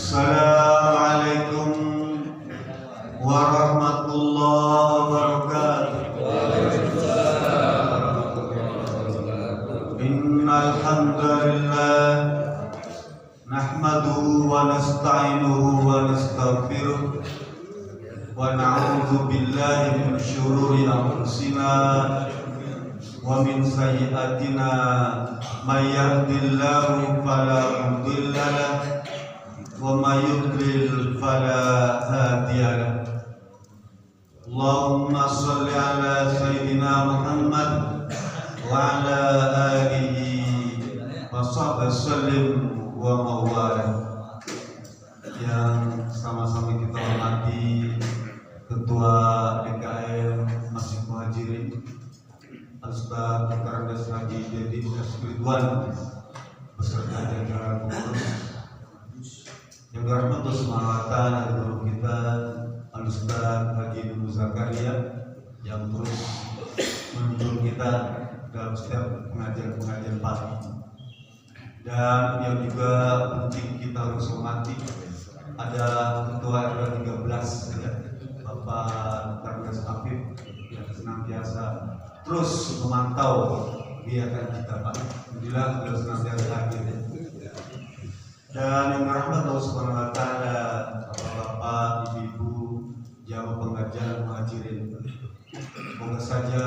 Assalamualaikum warahmatullahi wabarakatuh. Innal hamdalillah nahmaduhu wa nasta'inuhu wa nastaghfiruh wa na'udzu billahi min syururi anfusina wa min sayyi'atina may yahdihillahu fala mudilla lahu wa may yudlil fala hadiya lahu. Allahumma shalli ala sayyidina Muhammad wa ala alihi wa sahbihi sallim wa mawala. Yang sama-sama kita hormati Ketua DKM Masjid Muhajirin Al-Ustaz Karandes Haji Dedi Ridwan beserta jajaran pengurus. Yang dirahmati Allah Subhanahu wa taala, guru kita Al-Ustaz Haji Nur Zakaria yang terus menuntun kita dalam setiap pengajian pagi. Dan yang juga penting kita harus hormati ada Ketua RW 13 ya, Bapak Karandes Afif yang senantiasa terus memantau kegiatan kita, Pak. Alhamdulillah beliau senantiasa hadir ya. Dan yang dirahmati Allah Subhanahu wa taala, Bapak, Ibu, jamaah pengajian Muhajirin. Semoga saja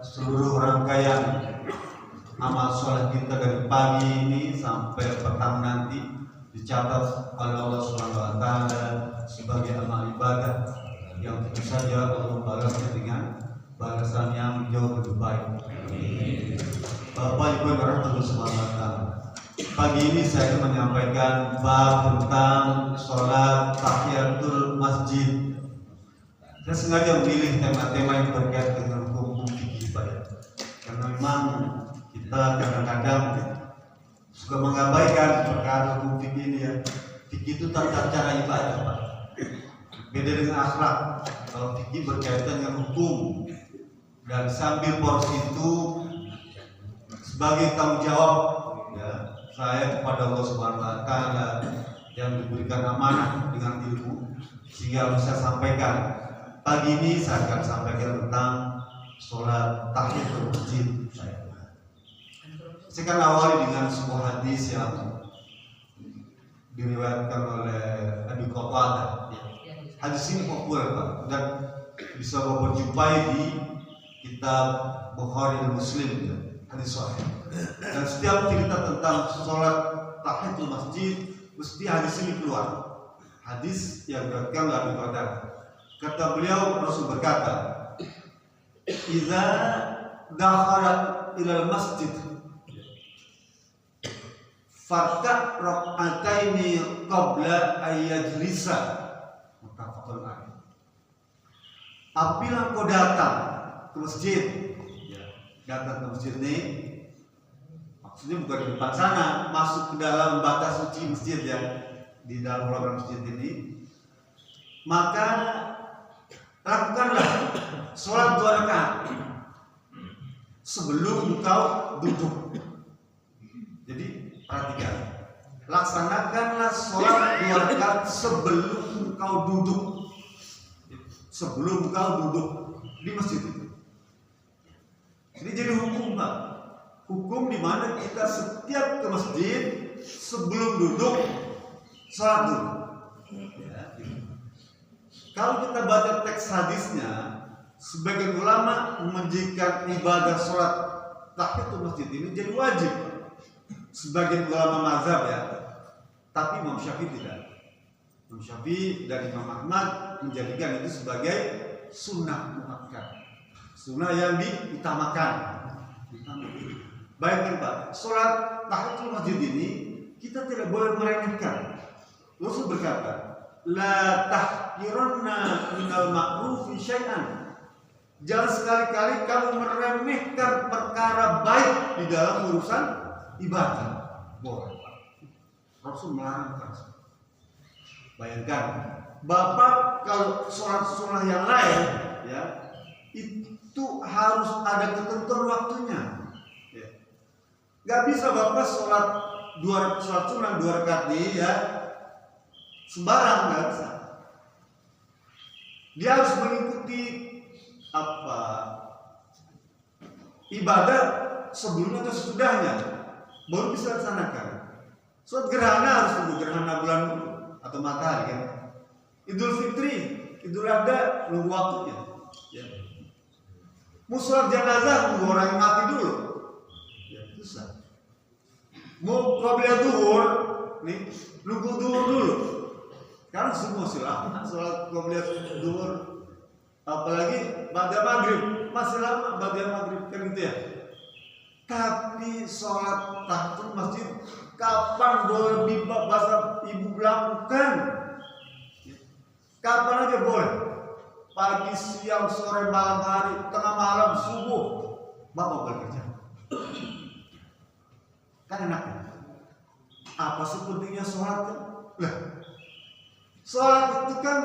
seluruh rangkaian amal soleh kita dari pagi ini sampai petang nanti dicatat oleh Allah Subhanahu wa taala sebagai amal ibadah yang tentu saja Allah membalasnya dengan balasan yang jauh lebih baik. Bapak Ibu yang dirahmati Allah Subhanahu wa taala, pagi ini saya akan menyampaikan bab tentang sholat tahiyatul masjid. Saya sengaja memilih tema-tema yang berkaitan dengan hukum fikih, Pak, ya. Karena memang kita kadang-kadang suka mengabaikan perkara hukum fikih ini ya. Fikih itu tata cara ibadah, Pak. Beda dengan akhlak. Kalau fikih berkaitan dengan hukum, dan sambil porsi itu sebagai tanggung jawab ya saya kepada Allah Subhanahu wa taala yang diberikan amanah dengan ilmu, sehingga bisa sampaikan. Pagi ini saya akan sampaikan tentang sholat tahiyatul masjid. Saya akan awali dengan sebuah hadis yang diriwayatkan oleh Abi Qatadah. Hadis ini populer, Pak, dan bisa Bapak jumpai di kitab Bukhari dan Muslim ya, hadis sahih. Dan setiap cerita tentang sholat tahiyatul masjid mesti hadis ini keluar. Hadis yang diriwayatkan oleh Abi Qatadah. Kata beliau, Rasul berkata, "Idza dakhala ilal masjid farka rak'ataini qabla ayyajlisa." Muttafaqun alaih. Apabila kau datang ke masjid, datang ke masjid ini maksudnya bukan di depan sana, masuk ke dalam batas suci masjid ya, di dalam ruangan masjid ini, maka lakukanlah sholat 2 rakaat sebelum engkau duduk. Jadi perhatikan, laksanakanlah sholat 2 rakaat sebelum engkau duduk. Sebelum engkau duduk di masjid itu. Ini jadi hukum, Pak. Hukum di mana kita setiap ke masjid sebelum duduk sholat dulu. Ya, gitu. Kalau kita baca teks hadisnya, sebagian ulama menjadikan ibadah sholat tahiyatul masjid ini jadi wajib. Sebagian ulama mazhab ya, tapi Imam Syafi'i tidak. Imam Syafi'i dan Imam Ahmad menjadikan itu sebagai sunnah muakkad, sunnah yang diutamakan. Bayangkan, Pak, sholat tahiyatul masjid ini kita tidak boleh meremehkan. Rasul berkata, "La tahqiranna minal ma'rufi syai'an." Jangan sekali-kali kamu meremehkan perkara baik di dalam urusan ibadah. Boleh, Pak. Rasul melarang keras. Bayangkan, Bapak kalau sholat sunnah yang lain ya, itu harus ada ketentuan waktunya. Ya. Gak bisa Bapak sholat sunnah 2 rakaat nih ya, sembarang, nggak bisa. Dia harus mengikuti ibadah sebelumnya atau sesudahnya, baru bisa laksanakan. Suatu gerhana harus tunggu gerhana bulan atau matahari kan. Idul Fitri, Idul Adha nunggu waktunya. Ya. Mau sholat jenazah nunggu orang yang mati dulu. Ya susah. Mau qobliyah zuhur, nih nunggu zuhur dulu. Karena semua sholat qobliyah zuhur, apalagi ba'da maghrib masih lama ba'da maghrib kan gitu ya. Tapi sholat tahiyatul masjid kapan boleh bahasa ibu lakukan? Kapan aja boleh. Pagi, siang, sore, malam hari, tengah malam, subuh, bapak boleh kerja. Kan enak ya? Apa sih pentingnya sholat kan? Lah, sholat itu kan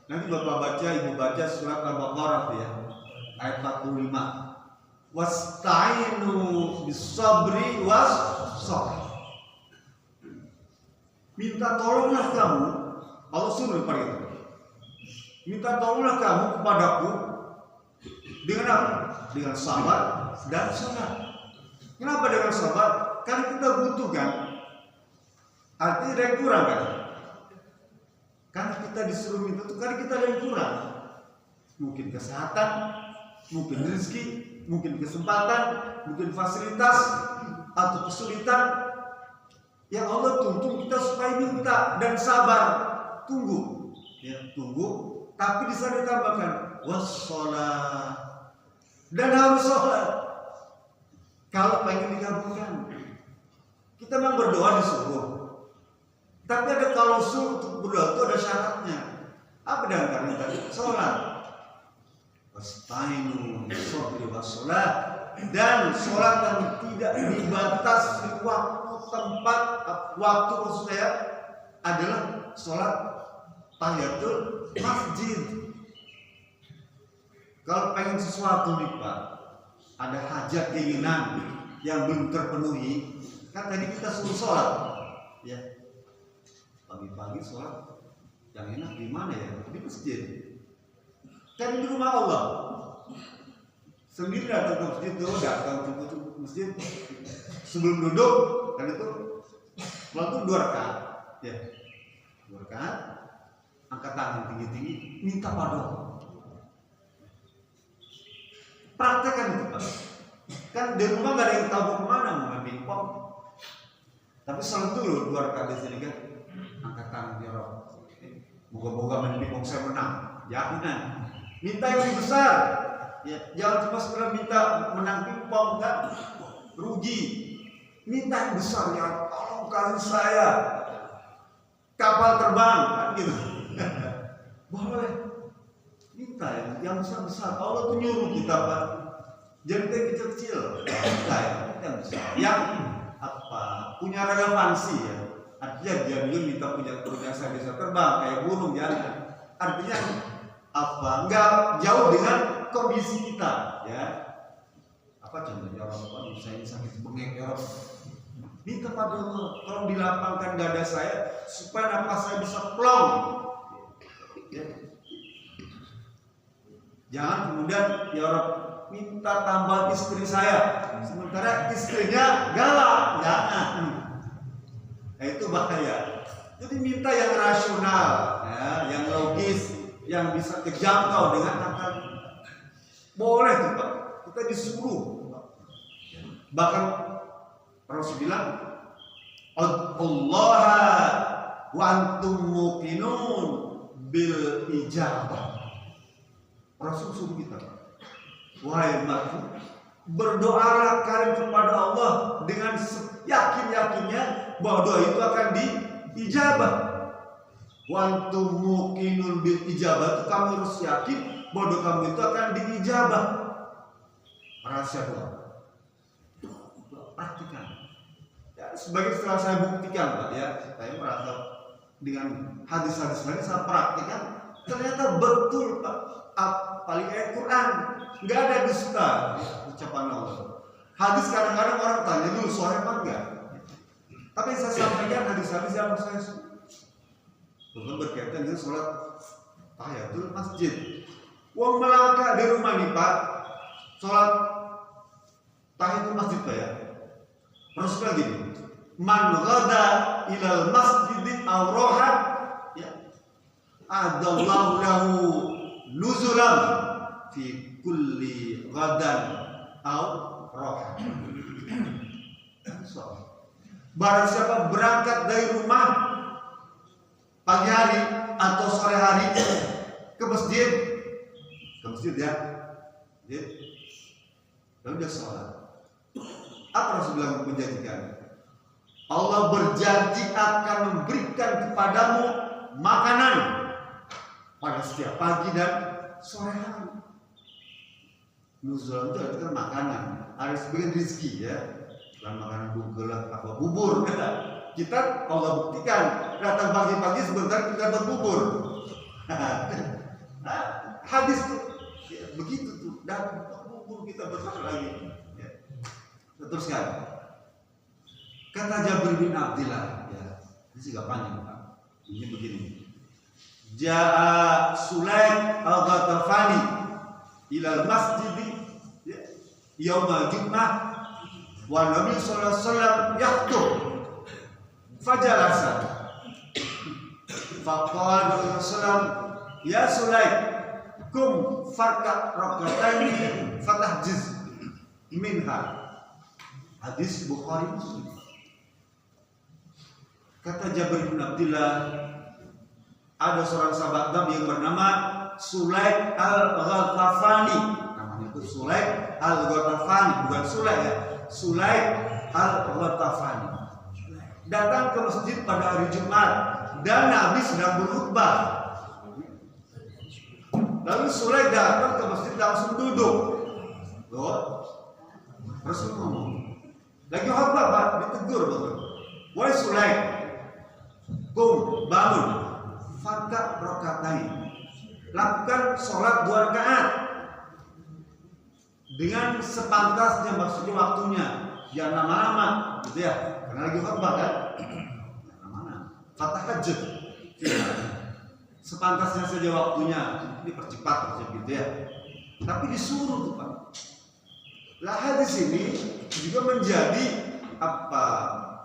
nanti bapak baca, ibu baca surat Al-Baqarah ya, ayat 45. Wasta'inu bis-sabri was-shalah. Minta tolonglah kamu, Allah suruh kepada kita. Minta tolonglah kamu kepadaku dengan apa? Dengan sabar dan salat. Kenapa dengan sabar? Karena kita butuh kan. Artinya ada yang kurang kan? Karena kita disuruh minta itu karena kita ada yang kurang. Mungkin kesehatan, mungkin rezeki, mungkin kesempatan, mungkin fasilitas atau kesulitan. Yang Allah tuntut kita supaya minta dan sabar, tunggu, ya tunggu. Tapi di sana ditambahkan wassalah dan harus sholat. Kalau pengen digabungkan, kita memang berdoa disuruh. Tapi ada kalau suruh untuk berdoa itu ada syaratnya. Apa dengan karena tadi sholat? Wasta'inu bis-sabri was-shalah, dan sholat yang tidak dibatasi waktu tempat waktu maksudnya adalah sholat tahiyatul masjid. Kalau pengen sesuatu nih Pak, ada hajat keinginan yang belum terpenuhi, kan tadi kita suruh sholat, ya pagi-pagi sholat yang enak di mana ya? Di masjid. Kan di rumah Allah. Sendiri datang ke masjid tuh, datang ke masjid sebelum duduk kan itu waktu 2 rakaat, ya 2 rakaat, angkat tangan tinggi-tinggi, minta pardon. Praktekkan itu Pak. Kan di rumah nggak ada yang tahu kemana mau main pingpong. Tapi salat dulu 2 rakaat di sini kan, angkat tangan ya Rob. Moga-moga main pingpong saya menang. Jangan. Minta yang lebih besar. Ya, jangan cuma sekedar minta menang pingpong kan, rugi. Minta yang besar ya, tolong kasih saya kapal terbang kan gitu. Boleh. Minta yang besar-besar. Allah tuh nyuruh kita Pak. Jangan kayak kecil-kecil. Minta yang besar. Yang punya relevansi ya. Artinya dia minta punya saya bisa terbang kayak burung jangan. Artinya enggak jauh dengan kondisi kita ya. Apa contohnya orang saya ini sakit bengek ya Rob. Minta pada Allah tolong dilapangkan dada saya supaya napas saya bisa plong ya. Jangan kemudian ya Rob minta tambah istri saya sementara istrinya galak, jangan. Nah, itu bahaya. Jadi minta yang rasional ya, yang logis, yang bisa terjangkau dengan akal. Boleh tuh Pak, kita disuruh. Bahkan Rasul bilang, Allah wa antum muqinun bil ijabah. Rasul suruh kita, wahai umatku, berdoalah kalian kepada Allah dengan yakin-yakinnya bahwa doa itu akan diijabah. Wa antum muqinun bil ijabah, itu kamu harus yakin bahwa doa kamu itu akan diijabah. Rahasia doa. Praktikan. Ya, sebagai setelah saya buktikan Pak ya, saya merasa dengan hadis-hadis lain saya praktikan, ternyata betul Pak. Paling ayat Quran nggak ada dusta ya, ucapan Allah. Hadis kadang-kadang orang tanya dulu sahih apa enggak. Tapi saya sampaikan hadis-hadis yang saya Bukan berkaitan dengan sholat tahiyatul masjid. Wong melangkah di rumah nih Pak, sholat tahiyatul masjid Pak ya. Rasulullah gini, man ghada ilal masjid aw rohat, ya, adallahu lahu nuzulan fi kulli ghadan aw rohat. Barang siapa berangkat dari rumah pagi hari atau sore hari ke masjid ya, lalu dia sholat. Apa Rasulullah menjanjikan? Allah berjanji akan memberikan kepadamu makanan pada setiap pagi dan sore hari. Nuzul itu adalah makanan, harus sebagian rezeki ya. Bukan makanan bugelah apa bubur kita Allah buktikan datang pagi-pagi sebentar kita berbubur. Hadis ya, begitu tuh datang berbubur kita besar lagi ya. Teruskan kata Jabir bin Abdillah ya, ini juga panjang Pak. Ini begini, Ja'a Sulaim al-Ghatafani ilal masjid ya, yaumul Jum'ah wa Nabi sallallahu alaihi wasallam yaktub fajalasa faqala Rasulullah ya Sulaim kum farka rakataini fatahjiz minha. Hadis Bukhari Muslim. Kata Jabir bin Abdillah, ada seorang sahabat Nabi yang bernama Sulaim al-Ghatafani. Namanya itu Sulaim al-Ghatafani, bukan Sulaim ya. Sulaim al-Ghatafani datang ke masjid pada hari Jumat dan Nabi sedang berkhutbah. Lalu Sulaim datang ke masjid langsung duduk. Loh, Rasul ngomong, lagi khutbah Pak, ditegur betul. Wahai Sulaim, kum bangun, farka rakatain, lakukan sholat 2 rakaat dengan sepantasnya, maksudnya waktunya, jangan lama-lama, gitu ya, karena lagi khutbah kan, lama-lama. Fatahajud, sepantasnya saja waktunya, dipercepat, gitu ya. Tapi disuruh tuh Pak. Lah hadis ini juga menjadi apa?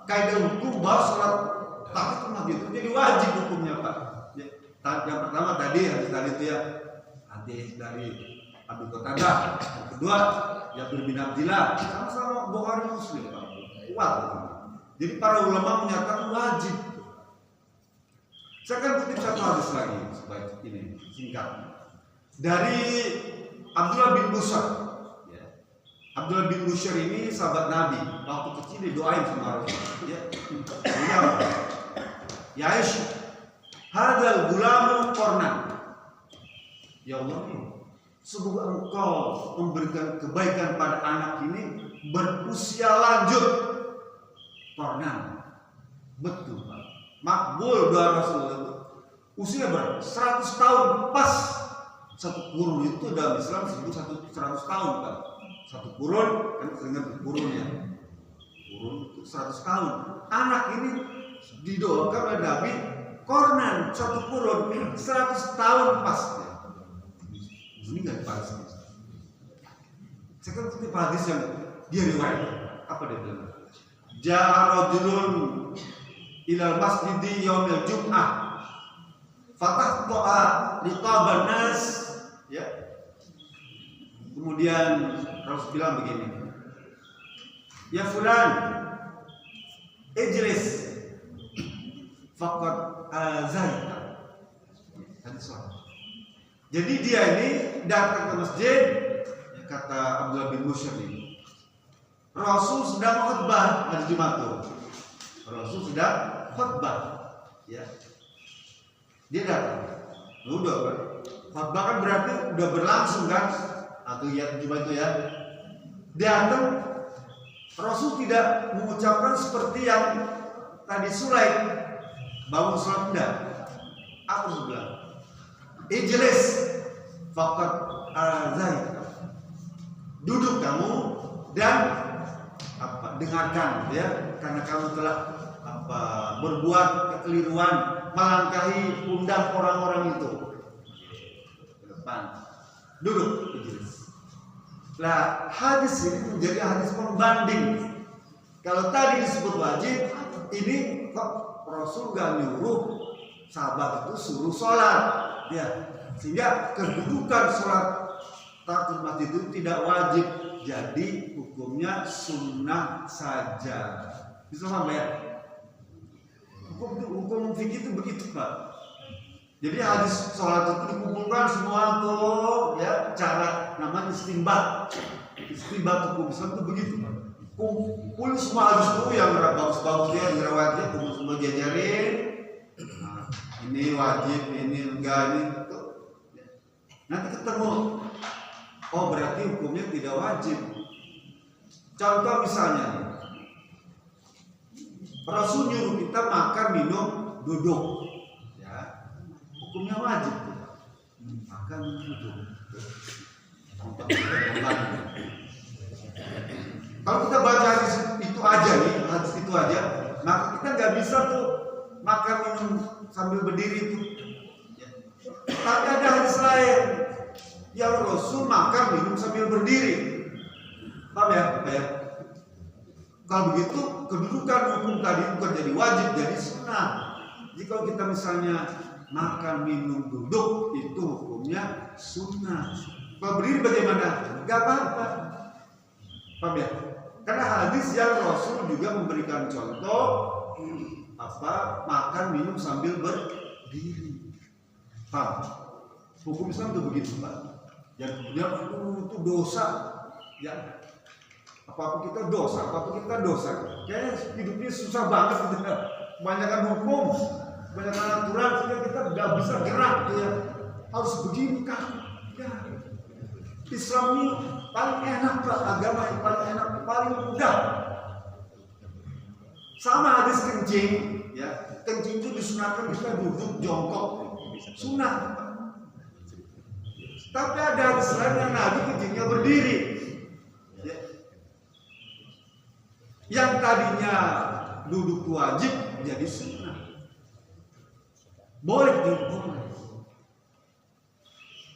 Kaidah hukum bahwa sholat tahiyatul masjid itu jadi wajib hukumnya Pak. Ya, yang pertama tadi hadis tadi itu ya, hadis dari Abu Qatadah. Yang kedua Jabir bin Abdillah, sama-sama Bukhari Muslim Pak. Kuat. Jadi para ulama menyatakan wajib. Saya akan kutip satu hadis lagi supaya ini singkat. Dari Abdullah bin Bushr. Abdullah bin Bushr ini sahabat Nabi. Waktu kecil didoain sama Rasul. Ya, ya Aisyah, hadal gulamu kornan. Ya Allah, semoga engkau memberikan kebaikan pada anak ini berusia lanjut. Kornan, betul Pak. Makbul doa Rasulullah itu. Usia berapa? 100 tahun pas. Satu kurun itu dalam Islam disebut 100 tahun Pak. Satu kurun, kan seringan kurun ya. Kurun itu 100 tahun. Anak ini didoakan oleh Nabi kornan, satu kurun 100 tahun pas. Ini nggak pas. Saya kan kutip hadis yang dia riwayat. Apa dia bilang? Ja'a rajulun ilal masjidi yaumil jum'ah fatahta'a liqaban nas ya. Kemudian Rasul bilang begini, ya fulan, ijlis, faqad azaita. Jadi dia ini datang ke masjid, ya, kata Abdullah bin Bushr ini, Rasul sedang khutbah hari Jumat tuh. Rasul sedang khutbah, ya. Dia datang, udah, khutbah kan berarti udah berlangsung kan? Atau ya Jumat itu ya. Datang, Rasul tidak mengucapkan seperti yang tadi Sulaim bangun sholat enggak. Apa Rasul bilang? Ijlis faqad azait. Duduk kamu dan dengarkan ya, karena kamu telah berbuat kekeliruan, melangkahi pundak orang-orang itu. Ke depan, duduk majelis. Nah, hadis ini menjadi hadis pembanding. Kalau tadi disebut wajib, ini kok Rasul gak nyuruh sahabat itu suruh sholat, ya, sehingga kedudukan sholat tahiyatul masjid itu tidak wajib, jadi hukumnya sunnah saja. Bisa paham ya? Hukum fikih itu begitu, Pak. Jadi hadis sholat itu dikumpulkan semua tuh, ya, cara namanya istinbat hukum Islam itu begitu, Pak. Kumpul semua hadis itu yang bagus-bagusnya, yang riwayatnya kumpul semua diajarin. Nah, ini wajib, ini enggak, ini itu. Nanti ketemu, oh berarti hukumnya tidak wajib. Contoh misalnya, Rasul nyuruh kita makan, minum, duduk. Hukumnya wajib, makan duduk. Kalau kita baca hadis itu aja nih, hadis itu aja, maka kita nggak bisa tuh makan minum sambil berdiri itu. Tapi ada hadis lain yang Rasul makan minum sambil berdiri. Paham ya? Kalau begitu kedudukan hukum tadi bukan jadi wajib, jadi sunnah. Jika kita misalnya makan minum duduk itu hukumnya sunnah. Kalau berdiri bagaimana? Gak apa-apa. Paham ya? Karena hadis yang Rasul juga memberikan contoh makan minum sambil berdiri. Paham? Hukum Islam itu begitu, Pak. Yang kemudian itu dosa, ya. Apa-apa kita dosa. Kayaknya hidupnya susah banget gitu ya. Kebanyakan hukum, kebanyakan aturan sehingga kita nggak bisa gerak ya. Harus begini kan? Ya. Islam ini paling enak, Pak. Agama yang paling enak, paling mudah. Sama hadis kencing, ya. Kencing itu disunahkan kita duduk jongkok, sunnah. Tapi ada hadis lain yang Nabi kencingnya berdiri. Ya. Yang tadinya duduk wajib jadi sunnah. Boleh duduk.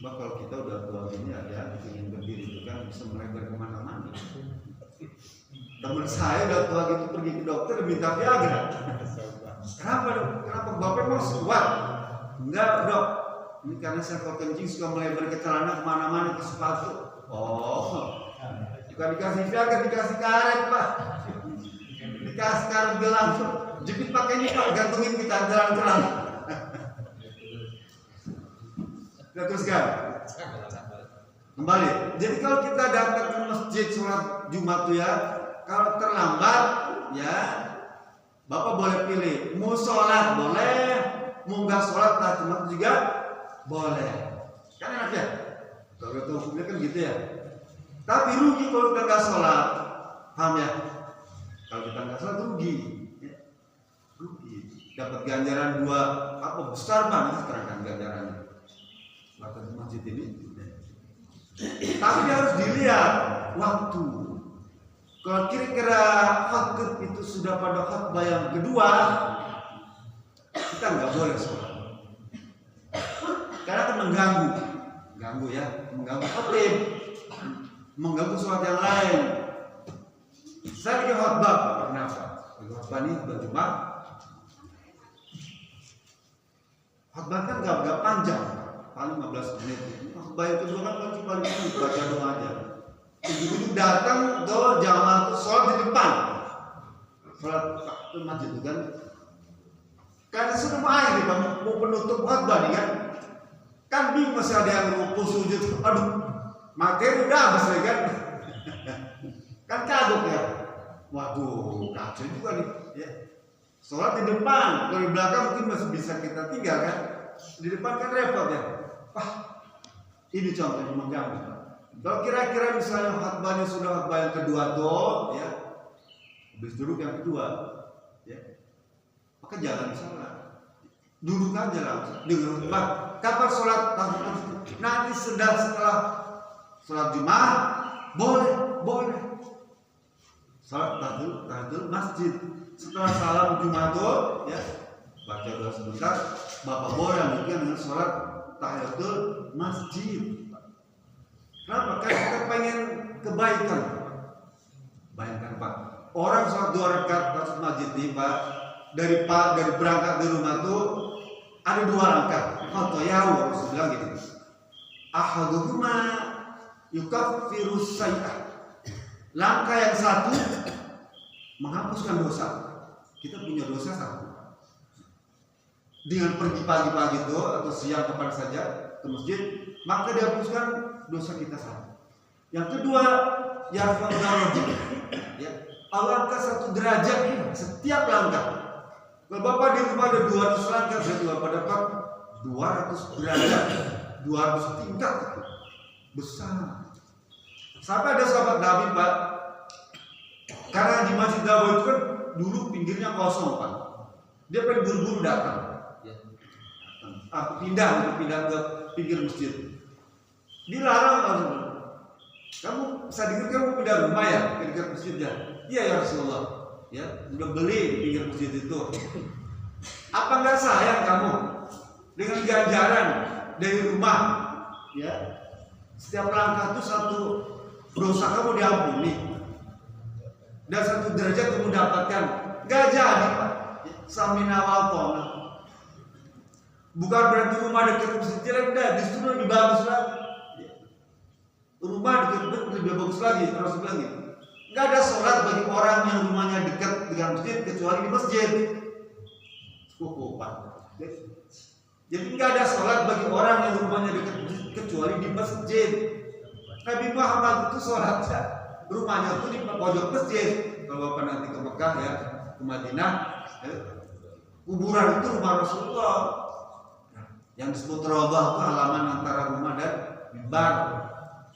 Mbak, kalau kita udah tua ini ada ingin berdiri itu kan bisa melebar kemana-mana. Teman saya udah tua gitu pergi ke dokter minta Viagra. Kenapa dok? Kenapa? Bapak mau kuat? Enggak dok. Ini karena saya kalau kencing suka melebar ke celana kemana-mana ke sepatu. Oh, juga dikasih Viagra, dikasih karet Pak. Dikasih karet gelang, jepit pakai ini Pak, gantungin kita gelang-gelang. Kita teruskan kembali. Jadi kalau kita datang ke masjid sholat Jumat tuh ya, kalau terlambat ya Bapak boleh pilih, mau sholat boleh, mau nggak sholat Jumat juga boleh. Kan enak ya? Kalau kita hukumnya kan gitu ya. Tapi rugi kalau kita nggak sholat, paham ya? Kalau kita nggak sholat rugi, ya. Rugi. Dapat ganjaran dua besar banget sekarang ganjarannya. Sholat masjid ini. Tapi dia harus dilihat waktu. Kalau kira-kira khutbah itu sudah pada khutbah yang kedua, kita nggak boleh sholat. Karena akan mengganggu ya, mengganggu khutbah, mengganggu sholat yang lain. Saya lagi khutbah, kenapa? Khutbah ini berjumlah. Khutbah kan nggak panjang, paling 15 menit. Khutbah yang kedua kan cuma baca doa aja. Begitu datang ke jamaah itu sholat di depan, sholat di masjid itu kan. Karena sudah mau akhir, mau penutup khutbah nih kan bingung masih ada yang rukuk sujud, aduh materi udah habis lagi kan kagok ya, waduh kacau juga nih ya. Sholat di depan, kalau di belakang mungkin masih bisa kita tinggal kan, di depan kan repot ya. Ini contohnya mengganggu. Kalau kira-kira misalnya khutbahnya sudah khutbah yang kedua tuh ya, habis duduk yang kedua ya, maka jangan sholat, duduk aja langsung dengan khutbah. Kapan sholat? Nanti setelah sholat Jumat boleh sholat tahiyyatul masjid. setelah salam Jumatul, ya baca doa sebentar, Bapak boleh lanjutkan dengan sholat tahiyatul masjid. Kenapa? Karena kita pengen kebaikan. Bayangkan Pak, orang sholat 2 rakaat tahiyatul masjid nih Pak, dari berangkat di rumah tuh ada 2 langkah. Atau ya harus bilang gitu. Ahaduhuma yukaffiru sayyi'ah. Langkah yang satu menghapuskan dosa. Kita punya dosa satu. Dengan pergi pagi-pagi itu atau siang kapan saja ke masjid, maka dihapuskan dosa kita satu. Yang kedua, yarfa'u darajat. Ya, Allah angkat 1 derajat setiap langkah. Kalau Bapak di rumah ada 200 langkah, berarti Bapak dapat 200 derajat, 200 tingkat itu. Besar. Sampai ada sahabat Nabi Pak, karena di Masjid Nabawi itu kan dulu pinggirnya kosong Pak. Dia pengen buru-buru datang. Pindah ke pinggir masjid. Dilarang, kamu sadar kamu pindah rumah ya ke dekat masjidnya. Iya ya Rasulullah. Ya, udah beli di pinggir masjid itu. Apa enggak sayang kamu dengan ganjaran dari rumah? Ya, setiap langkah itu 1 dosa kamu diampuni dan 1 derajat kamu dapatkan. Gak jadi Pak. Samina wal tona. Bukan berarti rumah dekat masjid jelek, justru lebih bagus lagi. Rumah dekat lebih bagus lagi. Terus bilang gitu. Gak ada sholat bagi orang yang rumahnya dekat dengan masjid kecuali di masjid. Pak. Jadi gak ada sholat bagi orang yang rumahnya dekat masjid kecuali di masjid. Nabi Muhammad itu sholatnya rumahnya itu di pojok masjid. Kalau Bapak nanti ke Mekah ya, ke Madinah, kuburan itu rumah Rasulullah. Yang disebut Raudhah itu halaman antara rumah dan mimbar,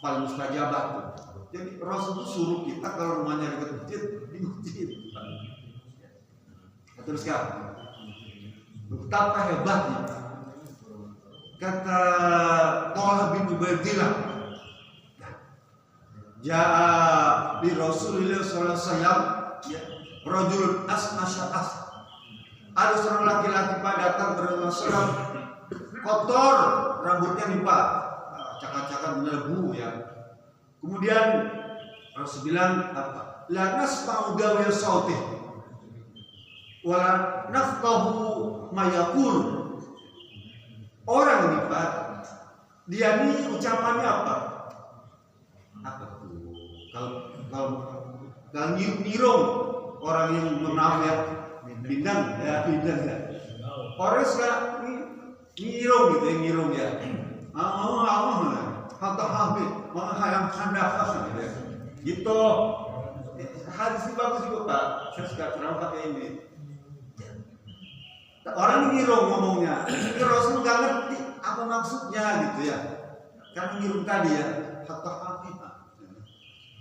paling mustajabah. Jadi Rasul itu suruh kita kalau rumahnya dekat masjid, di masjid. Teruskan, betapa hebatnya kata Thalha bin Ubaidillah, ja'a bi Rasulillah sallallahu alaihi wasallam rajul asmasya'as. Ada seorang laki-laki Pak datang kepada Rasulullah, kotor rambutnya nih Pak, acak-acakan debu ya. Kemudian Rasul bilang apa? La nasma'u dawiya sautih wala nafqahu ma yaqul. Orang ini Pak, dia ini ucapannya apa? Apa tuh? Kalau ngirung orang yang maaf ya, bindang ya. Orang suka ngirung gitu ya, ngirung ya. Hatta habis, hayam handakas gitu ya. Gitu. Hadis ini bagus juga Pak. Saya suka pernah pakai ini. Orang ngirung ngomongnya, Rasul nggak ngerti apa maksudnya gitu ya. Karena ngirung tadi ya, hatta habis.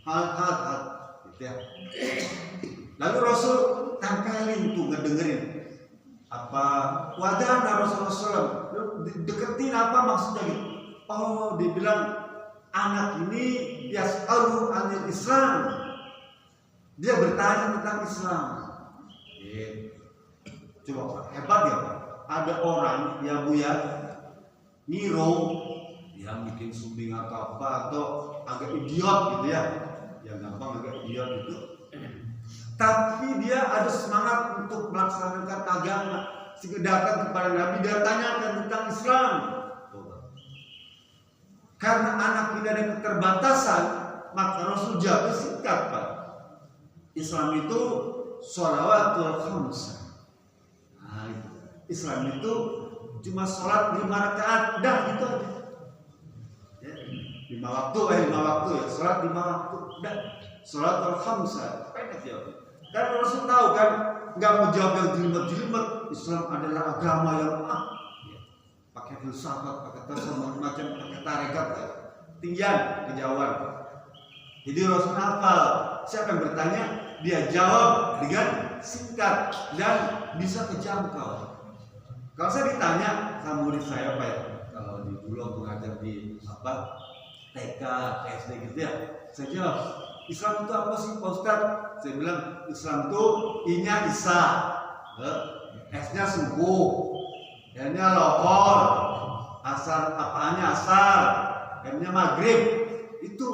Hal gitu ya. Lalu Rasul tempelin tuh ngedengerin apa wajahnya Rasulullah SAW, deketin apa maksudnya gitu. Oh, dibilang anak ini yas'alu anil Islam, dia bertanya tentang Islam. Coba hebat ya Pak. Ada orang ya Bu ya ngirung, dia bikin sumbing atau apa atau agak idiot gitu ya. Yang gampang agak idiot itu. Tapi dia ada semangat untuk melaksanakan agama. Sehingga datang kepada Nabi, dia tanyakan tentang Islam. Karena anak ini ada keterbatasan, maka Rasul jawab singkat Pak. Islam itu sholawatul khamsah. Nah, itu. Islam itu cuma sholat 5 rakaat, dah gitu aja. Ya, 5 waktu ya, sholat 5 waktu, dah. Sholatul khamsah, pendek ya. Karena Rasul tahu kan, nggak mau jawab yang jelimet-jelimet. Islam adalah agama yang pakai filsafat, pakai tasawuf macam, pakai tarekat, tinggian, kejauhan. Jadi Rasul hafal. Siapa yang bertanya, dia jawab dengan singkat dan bisa kejangkau. Kalau saya ditanya sama murid saya apa ya, kalau di Bulog mengajar di apa TK, SD gitu ya, saya jawab, Islam itu apa sih Pak Ustaz? saya bilang Islam tuh I-nya Isa, S-nya subuh, N-nya lohor, apaannya asar, M-nya maghrib. Itu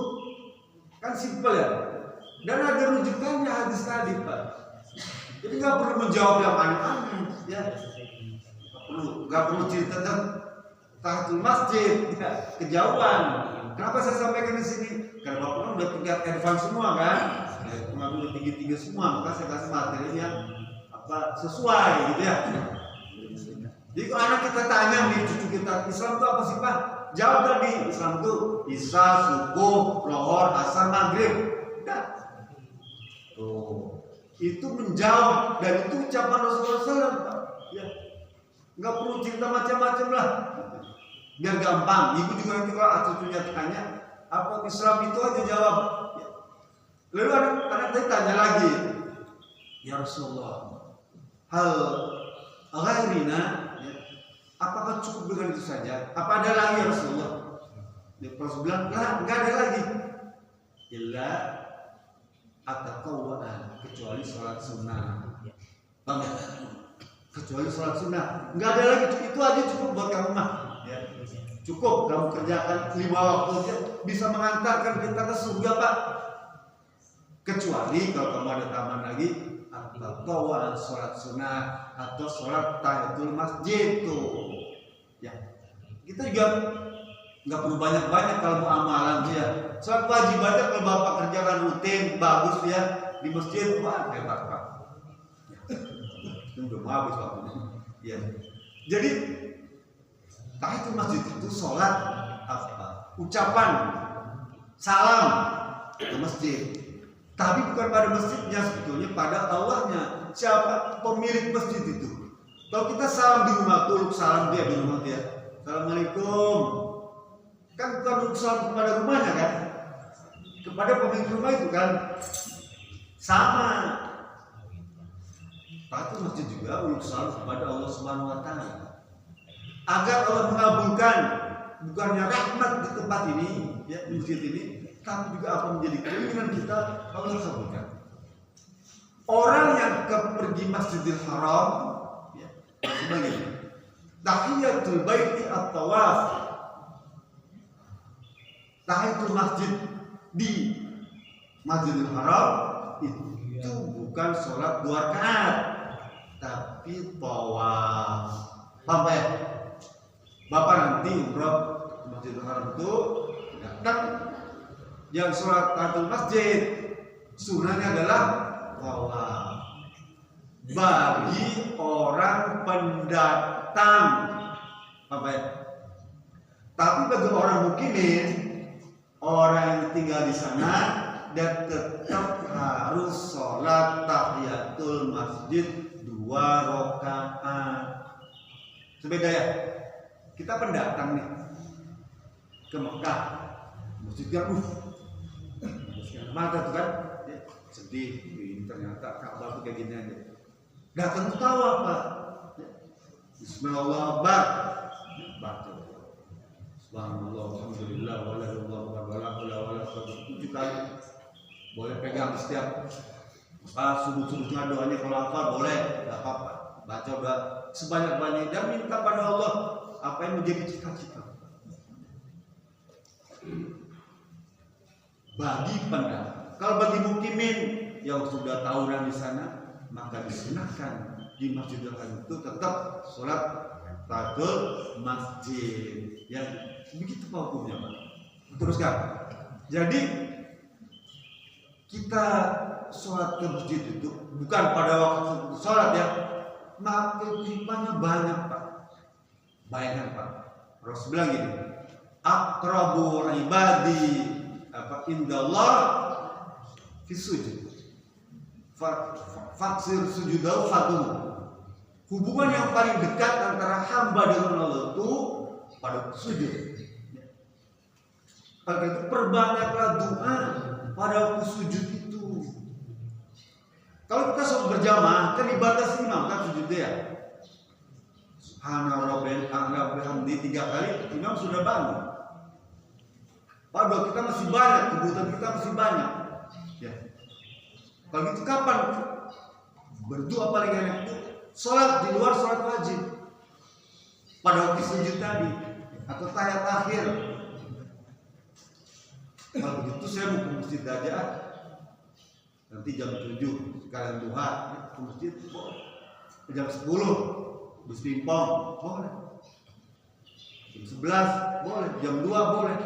kan simpel ya. Dan ada rujukannya hadis tadi, Pak. Jadi nggak perlu menjawab yang aneh-aneh, ya. Nggak perlu cerita tentang tahiyatul masjid, ya. Kejauhan. Kenapa saya sampaikan di sini? Karena Bapak udah tingkat advance semua kan, pengambil udah tinggi-tinggi semua, maka saya kasih materinya sesuai gitu ya. Jadi kalau anak kita tanya nih cucu kita, Islam itu apa sih Pak? Jawab tadi, Islam itu Isya, subuh, lohor, asar, maghrib. Udah. Tuh. Itu menjawab dan itu ucapan Rasulullah SAW, Pak. Ya. Nggak perlu cerita macam-macam lah. Biar gampang. Ibu juga nanti kalau cucunya tanya, apa Islam itu aja jawab. Ya. Lalu anak tadi tanya lagi, ya Rasulullah, hal ghairina, ya, apakah cukup dengan itu saja? Apa ada lagi ya Rasulullah? Dia Rasul bilang, lah, nggak ada lagi. Illa at-taqawwa'an, kecuali sholat sunnah. Bang, kecuali sholat sunnah, nggak ada lagi. Itu aja cukup buat kamu mah. Ya. Cukup kamu kerjakan 5 waktu aja bisa mengantarkan kita ke surga Pak. Kecuali kalau kamu ada tambahan lagi at-taqawwa'an, sholat sunnah atau sholat tahiyatul masjid tuh. Ya, kita juga nggak perlu banyak-banyak kalau mau amalan dia. Sholat wajib aja kalau Bapak kerjakan rutin bagus ya di masjid, wah hebat Pak. Itu udah mau habis waktunya. Ya. Jadi tahiyatul masjid itu sholat apa? Ucapan salam ke masjid. Tapi bukan pada masjidnya sebetulnya, pada Allahnya. Siapa pemilik masjid itu? Kalau kita salam di rumah, tuh salam dia di rumah dia. Assalamualaikum. Kan bukan untuk salam kepada rumahnya kan? Kepada pemilik rumah itu kan? Sama. Tapi masjid juga untuk salam kepada Allah Subhanahu Wa Taala. Agar Allah mengabulkan bukannya rahmat di tempat ini, ya di masjid ini, tapi juga apa menjadi keinginan kita Allah kabulkan. Orang yang pergi Masjidil Haram, ya, sebagai tahiyatul baiti at-tawaf, tahiyatul masjid di Masjidil Haram itu bukan sholat 2 rakaat, tapi tawaf. Paham ya? Bapak nanti umroh Masjidil Haram itu datang yang sholat tahiyatul masjid, sunnahnya adalah tawaf. Bagi orang pendatang, apa ya? Tapi bagi orang mukimin, orang yang tinggal di sana dan tetap harus sholat tahiyatul masjid 2 rakaat. Sebeda ya. Kita pendatang nih ke Mekah, masjidnya mata tuh kan, ya, sedih. Ini ternyata Ka'bah tuh kayak gini aja. Datang tuh tahu apa? Ya. Bismillahirrahmanirrahim. Baca. Subhanallah, alhamdulillah, walhamdulillah, wala 7 kali. Boleh pegang setiap sudut-sudutnya doanya kalau apa boleh, nggak apa-apa. Baca udah sebanyak-banyaknya dan minta pada Allah apa yang menjadi cita-cita. Bagi pendatang, kalau bagi mukimin yang sudah tahunan di sana, maka disunahkan di Masjidil Haram itu tetap sholat tahiyatul masjid. Ya, begitu Pak hukumnya Pak. Teruskan. Jadi kita sholat ke masjid itu bukan pada waktu sholat ya, maka kehidupannya banyak Pak. Bayangkan Pak, Rasul bilang gini, aqrabu ibadi indallah fi sujud faksir sujudahu fatum. Hubungan yang paling dekat antara hamba dengan Allah itu pada sujud. Maka itu perbanyaklah doa pada waktu sujud itu. Kalau kita sholat berjamaah kan dibatasi imam kan sujudnya ya. Subhana rabbil a'la bihamdi 3 kali imam sudah bangun. Padahal kita masih banyak, kebutuhan kita masih banyak. Ya. Kalau gitu kapan berdoa paling enak itu? Sholat di luar sholat wajib pada waktu sujud tadi atau tahiyat akhir. Kalau begitu saya mau ke masjid aja. Nanti jam 7 sekalian duha ke masjid boleh. Jam 10 bus pingpong boleh. Jam 11 boleh, jam 2 boleh.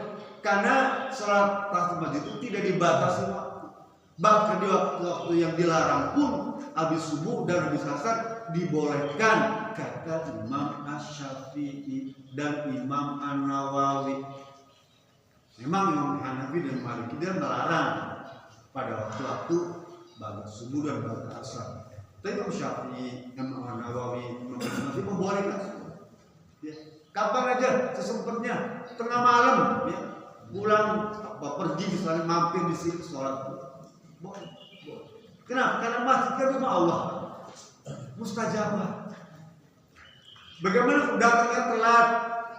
Karena sholat tahiyat masjid itu tidak dibatasi waktu. Bahkan di waktu-waktu yang dilarang pun habis subuh dan habis asar dibolehkan, kata Imam Asy-Syafi'i dan Imam An-Nawawi. Memang Imam Hanafi dan Maliki dia melarang pada waktu-waktu bagus subuh dan bagus asar. Tapi Imam Syafi'i, Imam An-Nawawi, Imam Hanafi membolehkan. Ya. Kapan aja sesempatnya, tengah malam, ya, pulang pergi misalnya mampir di sini sholat. Boleh. Kenapa? Karena masjid kan rumah Allah, mustajabah. Bagaimana datangnya telat?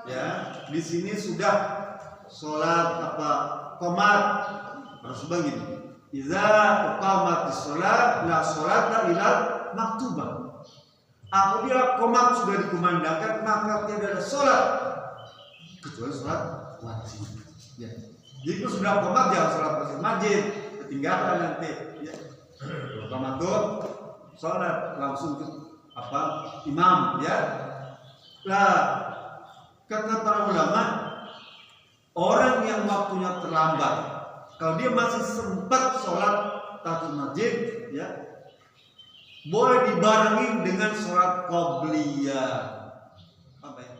Ya, di sini sudah sholat qomat harus begini. Iza uqamatis sholat la sholata illa maktubah. Apabila qomat sudah dikumandangkan maka tidak ada sholat kecuali sholat wajib. Ya. Jika sudah qomat jangan sholat masjid. Ketinggalan nanti ya. Qomat sholat langsung ke imam ya. Nah, kata para ulama, orang yang waktunya terlambat, kalau dia masih sempat sholat tahiyatul masjid ya, boleh dibarengi dengan sholat qobliyah. Apa ya?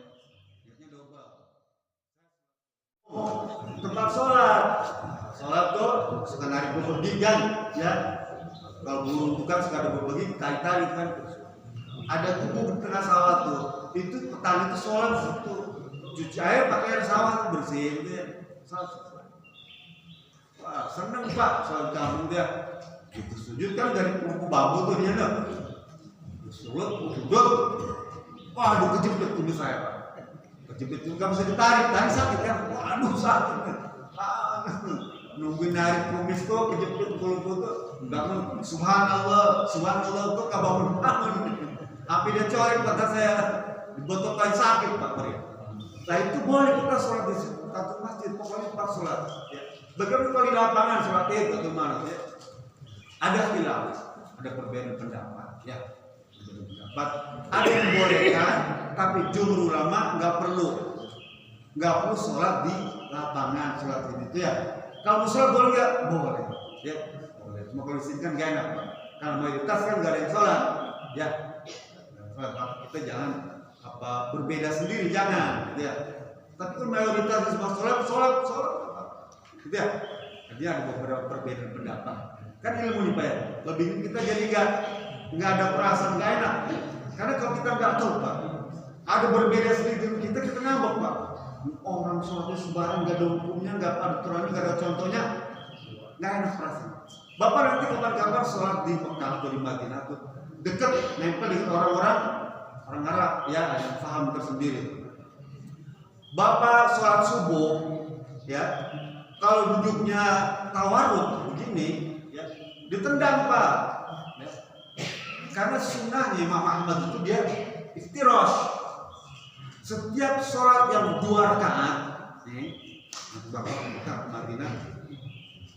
Tempat sholat tuh suka narik bepergi kan ya, kalau belum bukan suka ada bepergi tarik kan, ada tubuh di tengah sawah tuh, itu petani itu sholat situ, cuci air pakai air sawah bersihin gitu ya. Wah seneng pak sholat kamu dia, itu sujud kan dari kuku bambu tuh dia dah, surut duduk, waduh kejepit tubuh saya pak, kejepit tubuh nggak bisa ditarik, sakit kan, waduh sakit. Nungguin narik kumis tuh kejepit kulupku tuh bangun subhanallah tuh kabangun api dia corek kata saya dibotokan sakit pak Maria. Nah itu boleh kita sholat di satu masjid pokoknya tempat sholat ya. Bagaimana kalau di lapangan sholat itu bagaimana ya? Ada khilaf, ada perbedaan pendapat ya, ada yang bolehkan tapi jumhur ulama nggak perlu sholat di lapangan sholat itu ya. Kalau sholat boleh nggak? Boleh. Ya, boleh. Cuma kalau di sini kan nggak enak, Pak. Karena mayoritas kan nggak ada yang sholat. Ya, kita jangan berbeda sendiri, jangan. Ya. Tapi kalau mayoritas di sebuah sholat. Gitu ya. Jadi ada beberapa perbedaan pendapat. Kan ilmu nih Pak ya. Lebih kita jadi nggak ada perasaan nggak enak. Karena kalau kita nggak tahu Pak, ada berbeda sendiri kita ngambek Pak. Orang sholatnya sembarang, gak ada hukumnya, gak ada aturannya, gak ada contohnya, gak enak perasaan. Bapak nanti kapan-kapan sholat di Mekah atau di Madinah tuh dekat nempel dengan orang Arab ya, ada yang paham tersendiri. Bapak sholat subuh ya, kalau duduknya tawarruk begini ya, ditendang Pak ya. Karena sunnahnya Imam Ahmad itu dia iftirosh. Setiap sholat yang 2 rakaat, nih, Bapak Madinah,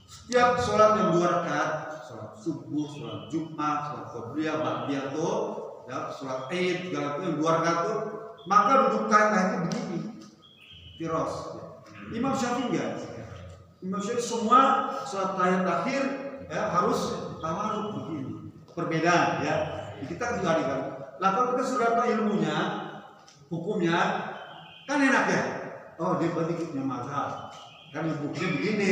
setiap sholat yang 2 rakaat, sholat subuh, sholat Jumat, sholat qobliyah, ba'diyah tuh, ya, sholat Id, segala itu yang 2 rakaat tuh, maka duduk kakaknya begini, tiros. Imam Syafi'i enggak? Imam Syafi'i semua sholat tahiyat akhir ya harus tawarruk begini. Perbedaan ya. Kita juga kan. Lah kalau kita sudah tahu ilmunya, hukumnya kan enak ya. Oh dia berarti punya mazhab. Kan hukumnya begini,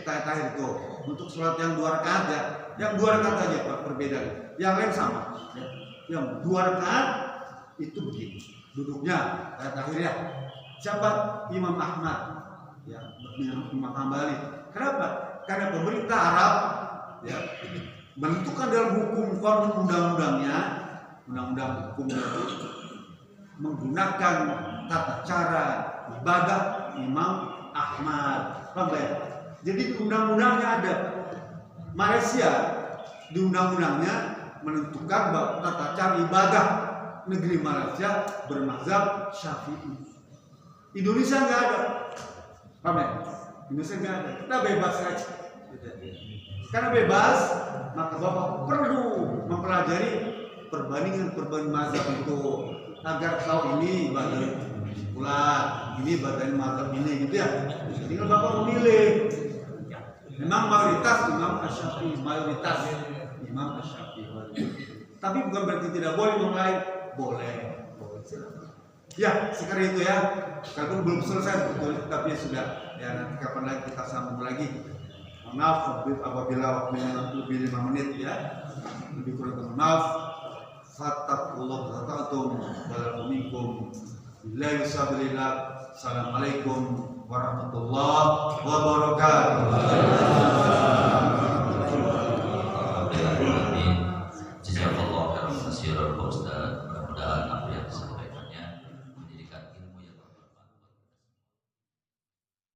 tahiyat itu untuk sholat yang 2 rakaat ya, yang 2 rakaat aja Pak perbedaan. Yang lain sama. Ya. Yang 2 rakaat itu begini. Duduknya tahiyat akhir ya. Siapa? Imam Ahmad. Ya, Imam Hambali. Kenapa? Karena pemerintah Arab ya menentukan dalam hukum undang-undangnya, undang-undang hukumnya itu menggunakan tata cara ibadah Imam Ahmad. Paham ya? Jadi undang-undangnya ada. Malaysia di undang-undangnya menentukan bahwa tata cara ibadah negeri Malaysia bermazhab Syafi'i. Indonesia nggak ada, paham ya? Indonesia nggak ada, kita bebas saja. Karena bebas, maka Bapak perlu mempelajari perbandingan mazhab itu agar tahu ini badan pula, ini badan mazhab ini gitu ya. Tinggal Bapak memilih. Memang mayoritas Imam Asy-Syafi'i, mayoritas Imam Asy-Syafi'i. Tapi bukan berarti tidak boleh yang lain, boleh. Ya, sekarang itu ya. Kalau belum selesai betul, tapi ya sudah. Ya nanti kapan lagi kita sambung lagi. Maaf apabila waktunya lebih 5 menit ya. Lebih kurang maaf. Fattakullah ta'atum walaikuminkum. Billahi sabrillah. Assalamualaikum warahmatullahi wabarakatuh.